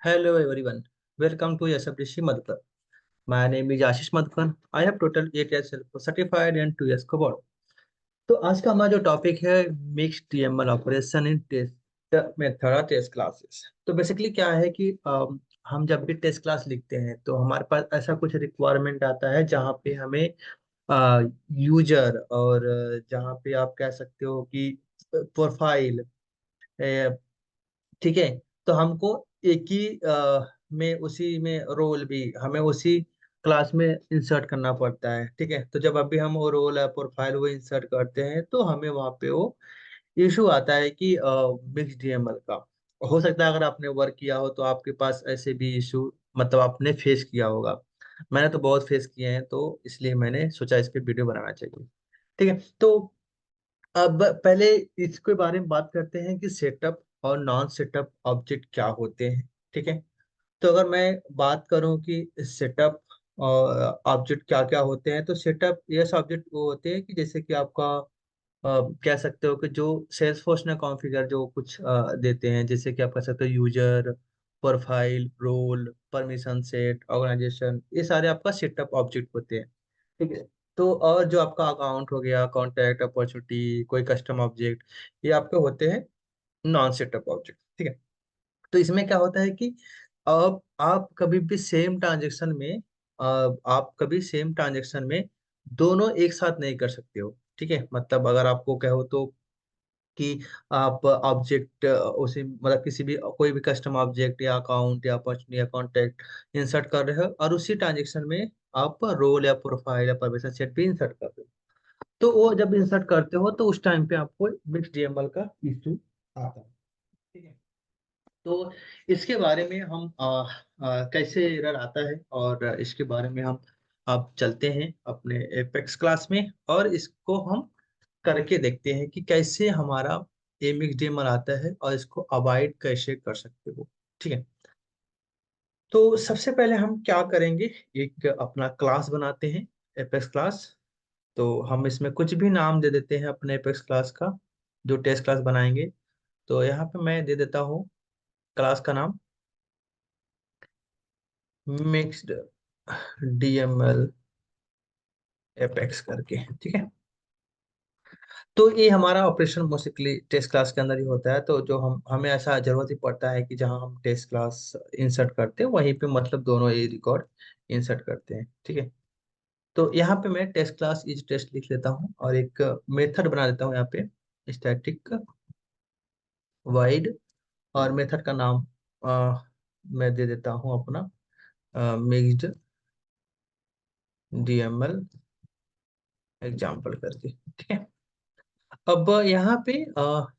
Hello everyone, welcome to SFDC Madhukar. My name is Ashish Madhukar. I have total 8 years certified and 2 years covered. तो आज का हमारा जो topic है mixed DML operation in test method test classes. तो basically क्या है कि हम जब भी टेस्ट क्लास लिखते हैं तो हमारे पास ऐसा कुछ रिक्वायरमेंट आता है जहाँ पे हमें यूजर और जहाँ पे आप कह सकते हो कि प्रोफाइल, ठीक है। तो हमको एक ही में उसी में रोल भी हमें उसी क्लास में इंसर्ट करना पड़ता है, ठीक है। तो जब अभी हम वो रोल है प्रोफाइल वो इंसर्ट करते हैं तो हमें वहाँ पे वो इशू आता है कि मिक्स डीएमएल का। हो सकता है अगर आपने वर्क किया हो तो आपके पास ऐसे भी इशू मतलब आपने फेस किया होगा। मैंने तो बहुत फेस किए हैं तो इसलिए मैंने सोचा इस पे वीडियो बनाना चाहिए, ठीक है। तो अब पहले इसके बारे में बात करते हैं कि सेटअप और नॉन सेटअप ऑब्जेक्ट क्या होते हैं, ठीक है। तो अगर मैं बात करूं कि सेटअप और ऑब्जेक्ट क्या क्या होते हैं, तो सेटअप यस ऑब्जेक्ट वो होते हैं कि जैसे कि आपका कह सकते हो कि जो सेल्सफोर्स ने कॉन्फ़िगर जो कुछ देते हैं, जैसे कि आप कह सकते हो user, profile, role, permission set, organisation, ये सारे आपका सेटअप ऑब्जेक्ट होते हैं, ठीक है। तो और जो आपका अकाउंट हो गया, कॉन्टैक्ट, अपॉर्चुनिटी, कोई कस्टम ऑब्जेक्ट, ये आपके होते हैं नॉन सेटअप ऑब्जेक्ट, ठीक है। तो इसमें क्या होता है कि अब आप कभी भी सेम ट्रांजेक्शन में आप कभी सेम ट्रांजेक्शन में दोनों एक साथ नहीं कर सकते हो, ठीक है। मतलब अगर आपको कहो तो कि आप ऑब्जेक्ट उसी मतलब किसी भी कोई भी कस्टम ऑब्जेक्ट या अकाउंट या अपॉर्चुनिटी या कॉन्टैक्ट इंसर्ट कर रहे हो और उसी ट्रांजेक्शन में आप रोल या प्रोफाइल या परमिशन सेट भी इंसर्ट कर रहे हो, तो वो जब इंसर्ट करते हो तो उस टाइम पे आपको मिक्स डीएमएल का इशू आता है, ठीक है। तो इसके बारे में हम कैसे एरर आता है और इसके बारे में हम अब चलते हैं अपने एपेक्स क्लास में और इसको हम करके देखते हैं कि कैसे हमारा एमिक्स डीएमएल आता है और इसको अवॉइड कैसे कर सकते हो, ठीक है। तो सबसे पहले हम क्या करेंगे, एक अपना क्लास बनाते हैं, एपेक्स क्लास। तो हम इसमें कुछ भी नाम दे देते हैं अपने एपेक्स क्लास का जो टेस्ट क्लास बनाएंगे। तो यहाँ पे मैं दे देता हूँ क्लास का नाम मिक्स्ड डीएमएल एपेक्स करके, ठीक है। तो ये हमारा ऑपरेशन मोस्टली टेस्ट क्लास के अंदर ही होता है। तो जो हमें ऐसा जरूरत ही पड़ता है कि जहां हम टेस्ट क्लास इंसर्ट करते हैं वहीं पे मतलब दोनों ये रिकॉर्ड इंसर्ट करते हैं, ठीक है। तो यहाँ पे मैं टेस्ट क्लास इज टेस्ट लिख लेता हूँ और एक मेथड बना देता हूँ यहाँ पे, स्टैटिक वाइड, और मेथड का नाम मैं दे देता हूँ अपना मिक्स्ड डीएमएल एग्जाम्पल करके, ठीक है। अब यहाँ पे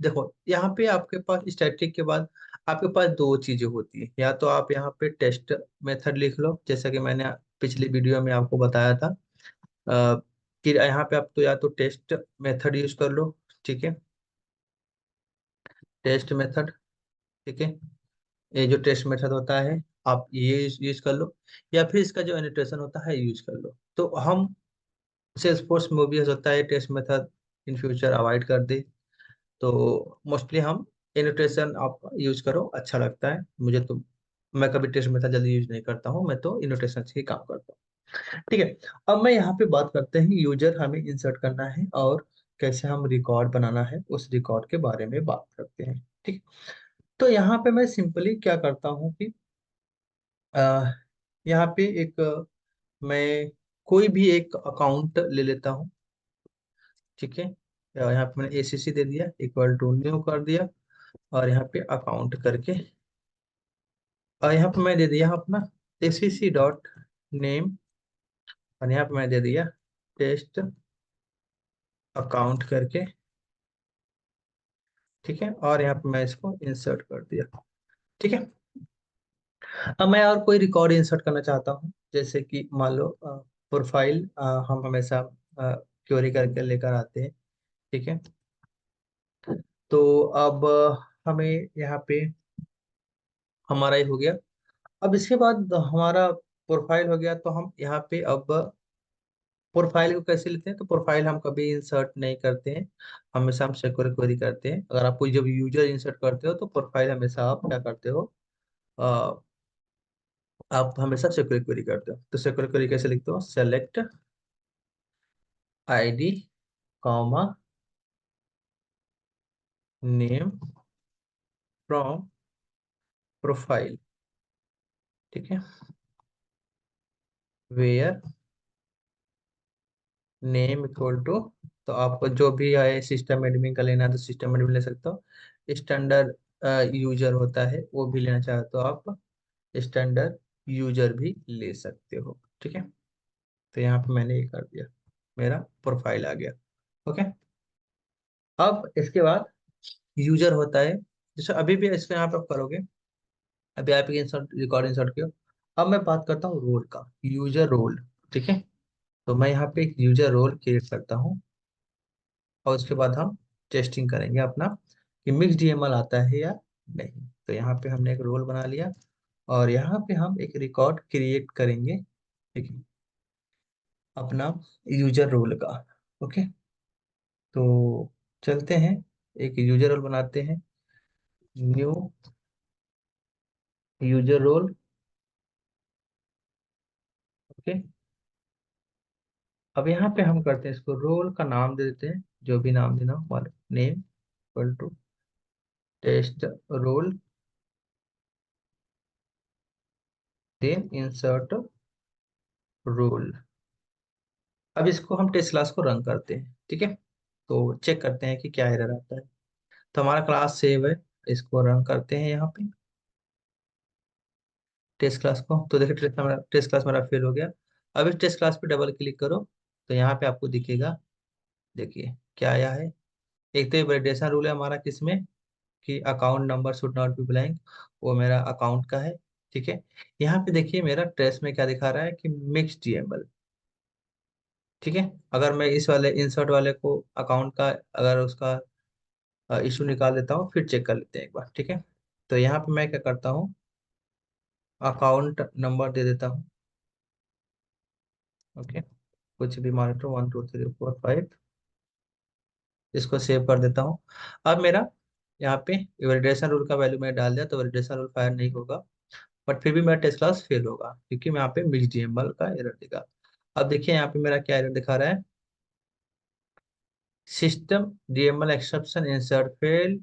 देखो, यहाँ पे आपके पास स्टैटिक के बाद आपके पास दो चीजें होती हैं। या तो आप यहाँ पे टेस्ट मेथड लिख लो जैसा कि मैंने पिछली वीडियो में आपको बताया था, कि यहाँ पे आप तो या तो टेस्ट मेथड यूज कर लो, ठीक है, टेस्ट मेथड, ठीक है। ये जो टेस्ट मेथड होता है आप ये यूज कर लो, या फिर इसका जो एनोटेशन होता है यूज कर लो। तो हम सेल्सफोर्स में भी हो सकता है test method in future avoid कर दे, तो मोस्टली हम इनोटेशन आप यूज करो, अच्छा लगता है मुझे तो। मैं कभी टेस्ट मेथड जल्दी यूज नहीं करता हूँ, मैं तो इनोटेशन से ही काम करता हूँ, ठीक है। अब मैं यहाँ पे बात करते हैं यूजर हमें इंसर्ट करना है और कैसे हम रिकॉर्ड बनाना है उस रिकॉर्ड के बारे में बात करते हैं, ठीक। तो यहाँ पे मैं सिंपली क्या करता हूँ कि अह, यहाँ पे एक मैं कोई भी एक अकाउंट ले लेता हूँ, ठीक है। यहाँ पे मैंने एसीसी दे दिया, इक्वल टू न्यू कर दिया, और यहाँ पे अकाउंट करके, और यहाँ पे मैं दे दिया अपना एसीसी डॉट नेम, और यहाँ पे मैं दे दिया टेस्ट अकाउंट करके, ठीक है। और यहाँ पे मैं इसको इंसर्ट कर दिया, ठीक है। अब मैं और कोई रिकॉर्ड इंसर्ट करना चाहता हूँ, जैसे कि मान लो प्रोफाइल हम हमेशा क्वेरी करके लेकर आते हैं, ठीक है। तो अब हमें यहाँ पे हमारा ही हो गया। अब इसके बाद हमारा प्रोफाइल हो गया, तो हम यहाँ पे अब प्रोफाइल को कैसे लेते हैं, तो प्रोफाइल हम कभी इंसर्ट नहीं करते हैं, हमेशा हम सिक्योर क्वेरी करते हैं। अगर आप कोई जब यूजर इंसर्ट करते हो तो प्रोफाइल हमेशा आप क्या करते हो, आप हमेशा सिक्योर क्वेरी करते हो, तो सिक्योर क्वेरी कैसे लिखते हो? Select ID comma name from profile, ठीक है, वेयर नेम इक्वल टू, तो आपको जो भी है सिस्टम एडमिन का लेना है तो सिस्टम एडमिन ले सकते हो। स्टैंडर्ड यूजर होता है, वो भी लेना चाहे तो आप स्टैंडर्ड यूजर भी ले सकते हो, ठीक है। तो यहाँ पे मैंने ये कर दिया, मेरा प्रोफाइल आ गया। ओके, अब इसके बाद यूजर होता है, जैसे अभी भी इसको यहाँ पे आप करोगे, अभी आप इंसर्ट रिकॉर्ड इंसर्ट किया। अब मैं बात करता हूँ रोल का, यूजर रोल, ठीक है। तो मैं यहाँ पे एक यूजर रोल क्रिएट करता हूँ, और उसके बाद हम टेस्टिंग करेंगे अपना कि मिक्स डीएमएल आता है या नहीं। तो यहाँ पे हमने एक रोल बना लिया, और यहाँ पे हम एक रिकॉर्ड क्रिएट करेंगे, ठीक है, अपना यूजर रोल का। ओके, तो चलते हैं, एक यूजर रोल बनाते हैं, न्यू यूजर रोल। ओके, अब यहाँ पे हम करते हैं, इसको रोल का नाम दे देते हैं, जो भी नाम देना हो, मान name equal to test role, then insert role. अब इसको हम टेस्ट क्लास को रन करते हैं, ठीक है। तो चेक करते हैं कि क्या एरर आता है। तो हमारा क्लास सेव है, इसको रन करते हैं यहाँ पे टेस्ट क्लास को। तो देखिए टेस्ट क्लास मेरा फेल हो गया। अब इस टेस्ट क्लास पे डबल क्लिक करो, तो यहाँ पे आपको दिखेगा, देखिए क्या आया है। एक तो ये वैलिडेशन रूल है हमारा, किसमें कि account number should not be blank, वो मेरा अकाउंट का है, ठीक है। यहाँ पे देखिए मेरा ट्रेस में क्या दिखा रहा है कि मिक्स डीएमएल, ठीक है। अगर मैं इस वाले इंसर्ट वाले को अकाउंट का, अगर उसका इशू निकाल देता हूँ, फिर चेक कर लेते हैं एक बार, ठीक है। तो यहाँ पे मैं क्या करता हूँ, अकाउंट नंबर दे देता हूँ। ओके, कुछ भी मान लो 1 2 3 4 5, इसको सेव कर देता हूँ। अब मेरा यहाँ पे वैलिडेशन रूल का वैल्यू मैंने डाल दिया, तो वैलिडेशन रूल फायर नहीं होगा, बट फिर भी मेरा टेस्ट क्लास फेल होगा, क्योंकि मैं यहाँ पे मिक्स डीएमएल का एरर दिखा। अब देखिए यहाँ पे मेरा क्या एरर दिखा रहा है, system DML exception insert fail,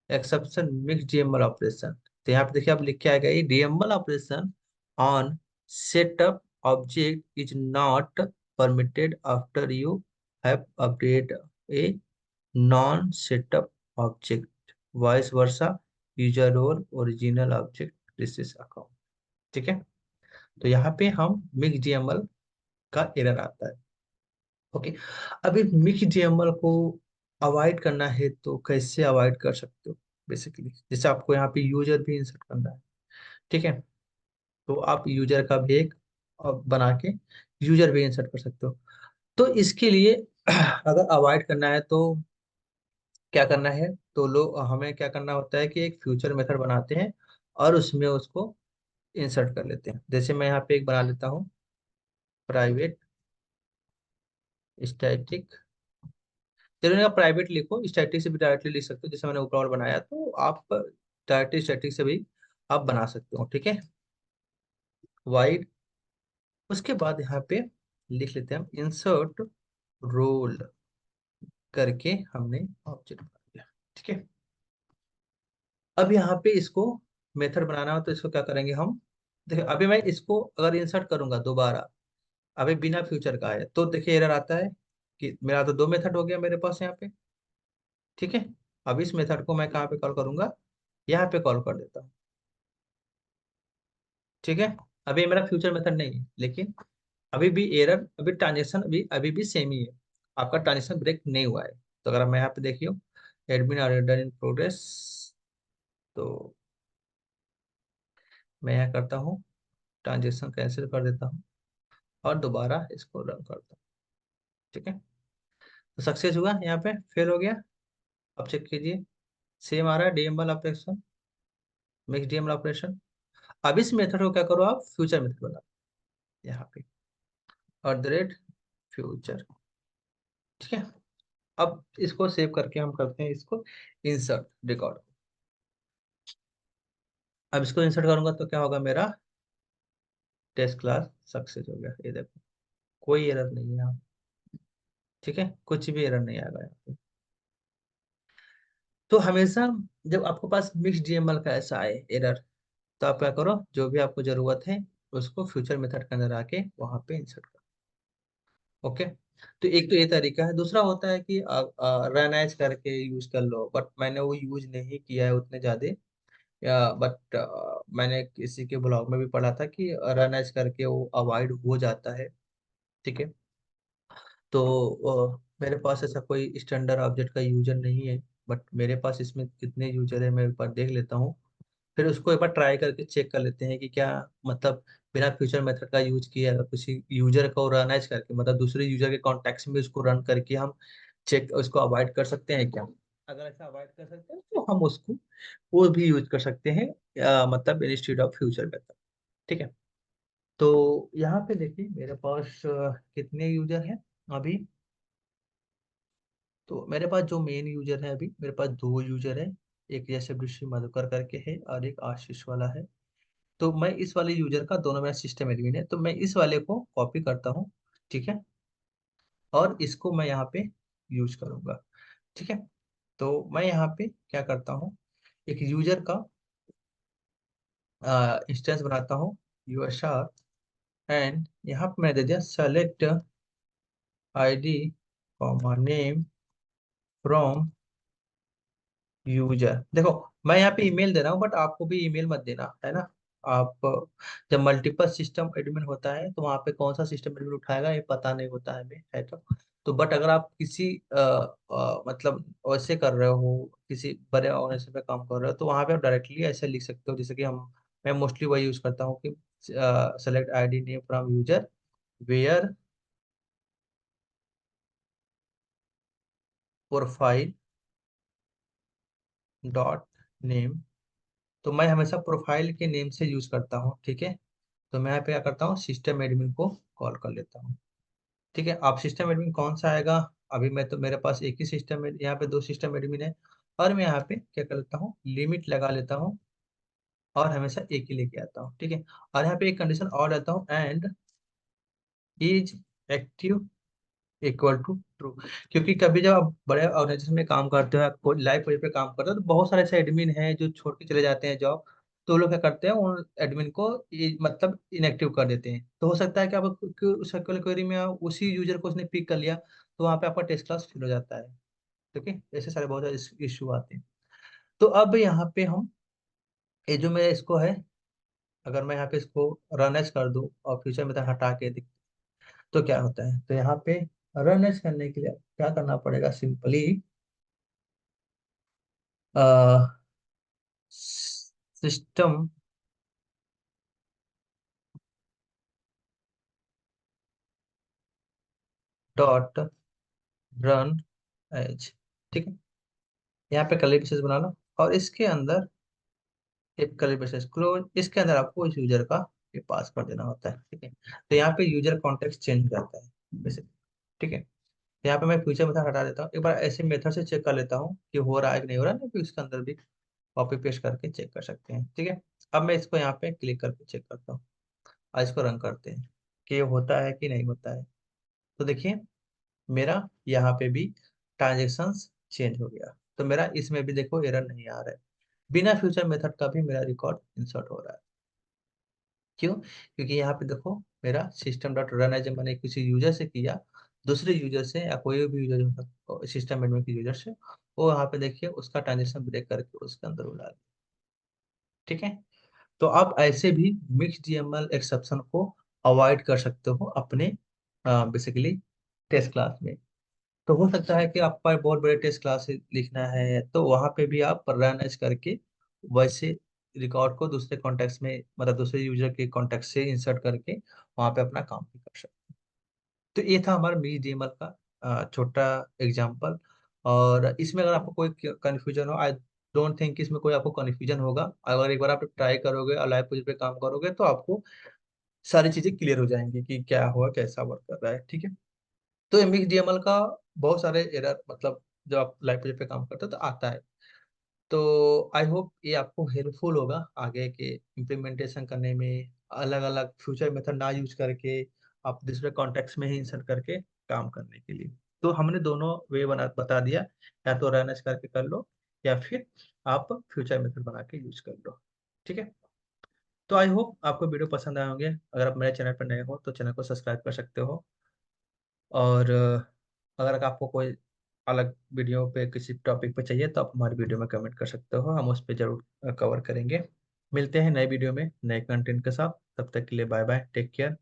exception mix DML operation. तो यहाँ पे देखिए आप लिख के आएगा, ये DML operation on setup object is not permitted after you have update a non setup object, vice versa, user role original object, this is account, ठीक है। तो यहाँ पे हम मिक्स डीएमएल का एरर आता है। ओके, अभी मिक्स डीएमएल को अवॉइड करना है तो कैसे अवॉइड कर सकते हो? बेसिकली जैसे आपको यहाँ पे यूजर भी इंसर्ट करना है, ठीक है, तो आप यूजर का भी एक बना के यूजर भी इंसर्ट कर सकते हो। तो इसके लिए अगर अवॉइड करना है तो क्या करना है, तो लोग हमें क्या करना होता है कि एक फ्यूचर मेथड बनाते हैं, और उसमें उसको इंसर्ट कर लेते हैं। जैसे मैं यहाँ पे एक बना लेता हूँ, प्राइवेट स्टैटिक, चलिए आप प्राइवेट लिखो, स्टैटिक से भी डायरेक्टली लिख सकते हो, जैसे मैंने ऊपर और बनाया, तो आप डायरेक्टली स्टैटिक से भी आप बना सकते हो, ठीक है, वाइड। उसके बाद यहाँ पे लिख लेते हैं हम इंसर्ट रोल करके, हमने ऑब्जेक्ट बना दिया, ठीक है। अब यहाँ पे इसको मेथड बनाना हो तो इसको क्या करेंगे हम, देखिए अभी मैं इसको अगर इंसर्ट करूंगा दोबारा, अभी बिना फ्यूचर का है, तो देखिए एरर आता है कि मेरा तो दो मेथड हो गया मेरे पास यहाँ पे, ठीक है। अब इस मेथड को मैं कहाँ पे कॉल करूंगा, यहाँ पे कॉल कर देता हूँ, ठीक है। अभी मेरा फ्यूचर मेथड नहीं है, लेकिन अभी भी एरर, अभी ट्रांजेक्शन अभी अभी भी सेम ही है, आपका ट्रांजेक्शन ब्रेक नहीं हुआ है। तो अगर मैं यहाँ पे देखियो admin are done in progress, तो मैं यहाँ करता हूँ ट्रांजेक्शन कैंसिल कर देता हूँ, और दोबारा इसको रन करता हूँ, ठीक है। तो सक्सेस हुआ, यहाँ पे फेल हो गया। अब चेक कीजिए, सेम आ रहा है DML operation, mix DML operation. अब इस मेथड को क्या करो, आप फ्यूचर मेथड बना यहाँ पे @फ्यूचर, ठीक है। अब इसको सेव करके हम करते हैं इसको इंसर्ट रिकॉर्ड। अब इसको इंसर्ट करूंगा तो क्या होगा मेरा, टेस्ट क्लास सक्सेस हो गया, ये देखो कोई एरर नहीं है यहाँ। ठीक है, कुछ भी एरर नहीं आएगा यहाँ पे। तो हमेशा जब आपके पास मिक्स डीएमएल का ऐसा आए एरर, तो आप क्या करो, जो भी आपको जरूरत है उसको फ्यूचर मेथड के अंदर आके वहां पे इंसर्ट करो। ओके। तो एक तो ये तरीका है। दूसरा होता है कि आप रन एज करके यूज कर लो, बट मैंने वो यूज नहीं किया है उतने ज्यादा। या बट मैंने किसी के ब्लॉग में भी पढ़ा था कि रन एज करके वो अवॉइड हो जाता है। ठीक है। तो मेरे पास ऐसा कोई स्टैंडर्ड ऑब्जेक्ट का यूजर नहीं है, बट मेरे पास इसमें कितने यूजर है मैं एक बार देख लेता हूँ। फिर उसको एक बार ट्राई करके चेक कर लेते हैं कि क्या, मतलब बिना फ्यूचर मेथड का यूज किए अगर किसी यूजर को रन करके, मतलब दूसरे यूजर के कॉन्टेक्ट में उसको रन करके हम चेक उसको अवॉइड कर सकते हैं क्या। अगर ऐसा अवॉइड कर सकते हैं तो हम उसको वो भी यूज कर सकते हैं, मतलब इंस्टीड ऑफ फ्यूचर मेथड। ठीक है। तो यहाँ पे देखिए मेरे पास कितने यूजर हैं अभी। तो मेरे पास जो मेन यूजर है, अभी मेरे पास दो यूजर है। एक जैसे ऋषि मधुकर करके है और एक आशीष वाला है। तो मैं इस वाले यूजर का, दोनों मेरा सिस्टम एडमिन है, तो मैं इस वाले को कॉपी करता हूँ। ठीक है। और इसको मैं यहाँ पे यूज करूंगा। ठीक है। तो मैं यहाँ पे क्या करता हूँ, एक यूजर का इंस्टेंस बनाता हूँ, यूएसआर। एंड यहाँ पे मैं दे दिया select ID comma name from user. देखो मैं यहाँ पे ईमेल दे रहा हूँ, बट आपको भी ईमेल मत देना है ना। आप जब मल्टीपल सिस्टम एडमिन होता है तो वहाँ पे कौन सा सिस्टम एडमिन उठाएगा ये पता नहीं होता है हमें, है तो बट अगर आप किसी मतलब वैसे कर रहे हो, किसी बड़े ऑर्गेनाइजेशन पे काम कर रहे हो, तो वहाँ पे आप डायरेक्टली ऐसे लिख सकते हो, जैसे कि हम, मैं मोस्टली वही यूज करता हूँ कि select ID name from user where profile dot name. तो मैं हमेशा प्रोफाइल के नेम से यूज करता हूँ। ठीक है। तो मैं यहाँ पे क्या करता हूँ, सिस्टम एडमिन को कॉल कर लेता हूँ। ठीक है। आप सिस्टम एडमिन कौन सा आएगा, अभी मैं तो मेरे पास एक ही सिस्टम है, यहाँ पे दो सिस्टम एडमिन है। और मैं यहाँ पे क्या कर लेता हूँ, लिमिट लगा लेता हूँ और हमेशा एक ही लेके आता हूँ। ठीक है। और यहाँ पे एक कंडीशन और लेता हूँ, and is active equal to true. क्योंकि कभी जब आप बड़े ऑर्गेनाइजेशन में काम करते हो, कोई लाइव प्रोजेक्ट पे काम करते हो, तो बहुत सारे ऐसे एडमिन हैं जो छोड़ के चले जाते हैं जॉब। तो वो लोग क्या करते हैं, उन एडमिन को मतलब इनएक्टिव कर देते हैं। तो हो सकता है कि आप उस क्वेरी में उसी यूजर को उसने पिक कर लिया, तो वहाँ पे आपका टेस्ट क्लास फिल हो जाता है। ठीक है। ऐसे सारे बहुत सारे इशू आते हैं। तो अब यहाँ पे हम, ये जो मेरा इसको है, अगर मैं यहाँ पे इसको रन एज कर दूं और फ्यूचर में हटा के तो क्या होता है, तो यहाँ पे रन एज करने के लिए क्या करना पड़ेगा, simply system dot run as. ठीक है। यहाँ पे कर्ली ब्रेसेस बना लो और इसके अंदर एक कर्ली ब्रेसेस क्लोज, इसके अंदर आपको इस यूजर का ये पास कर देना होता है। ठीक है। तो यहाँ पे यूजर कॉन्टेक्स्ट चेंज हो जाता है वैसे। ठीक है। यहाँ पे मैं फ्यूचर मेथड हटा देता हूँ, एक बार ऐसे मेथड से चेक कर लेता हूँ कि हो रहा है कि नहीं हो रहा है, नहीं फिर इसके अंदर भी कॉपी पेस्ट करके चेक कर सकते हैं। ठीक है। अब मैं इसको यहाँ पे क्लिक करके चेक करता हूँ और इसको रन करते हैं कि ये होता है कि नहीं होता है। तो देखिए मेरा यहाँ पे भी ट्रांजेक्शन्स चेंज हो गया, तो मेरा इसमें भी देखो एरर नहीं आ रहा है। बिना फ्यूचर मेथड का भी मेरा रिकॉर्ड इंसर्ट हो रहा है। क्यों? क्योंकि यहाँ पे देखो मेरा सिस्टम डॉट रन है, जब मैंने किसी यूजर से किया, दूसरे यूजर से या कोई भी यूजर जो सिस्टम एडमिन के यूजर से, वो यहाँ पे देखिए उसका ट्रांजेक्शन ब्रेक करके उसके अंदर उड़ा दिया। ठीक है। तो आप ऐसे भी मिक्स डीएमएल एक्सेप्शन को अवॉइड कर सकते हो अपने बेसिकली टेस्ट क्लास में। तो हो सकता है कि आपका बहुत बड़े टेस्ट क्लास लिखना है, तो वहां पे भी आप रन एज करके वैसे रिकॉर्ड को दूसरे कॉन्टेक्स्ट में, मतलब दूसरे यूजर के कॉन्टेक्ट से इंसर्ट करके वहां पे अपना काम भी कर सकते हैं। तो ये था हमारा मिक्स डीएमएल का छोटा एग्जांपल। और इसमें अगर आपको कोई कंफ्यूजन हो, आई डोंट थिंक इसमें कोई आपको कंफ्यूजन होगा। अगर एक बार आप ट्राई करोगे और लाइव प्रोजेक्ट पे काम करोगे तो आपको सारी चीजें क्लियर हो जाएंगी कि क्या हुआ, कैसा वर्क कर रहा है। ठीक है। तो एमएक्स डीएमएल का बहुत सारे एरर, मतलब जब आप लाइव प्रोजेक्ट पे काम करते हो तो आता है। तो आई होप ये आपको हेल्पफुल होगा आगे के इम्प्लीमेंटेशन करने में अलग अलग फ्यूचर मेथड ना यूज करके आप दूसरे कॉन्टेक्स्ट में ही इंसर्ट करके काम करने के लिए। तो हमने दोनों वे बता दिया, या तो रन एज करके कर लो, या फिर आप फ्यूचर मेथड बना के यूज कर लो। ठीक है, तो आई होप आपको वीडियो पसंद आए होंगे। अगर आप मेरे चैनल पर नए हो तो चैनल को सब्सक्राइब कर सकते हो। और अगर आपको कोई अलग वीडियो पे किसी टॉपिक पे चाहिए तो आप हमारी वीडियो में कमेंट कर सकते हो, हम उस पर जरूर कवर करेंगे। मिलते हैं नए वीडियो में नए कंटेंट के साथ, तब तक के लिए बाय बाय, टेक केयर।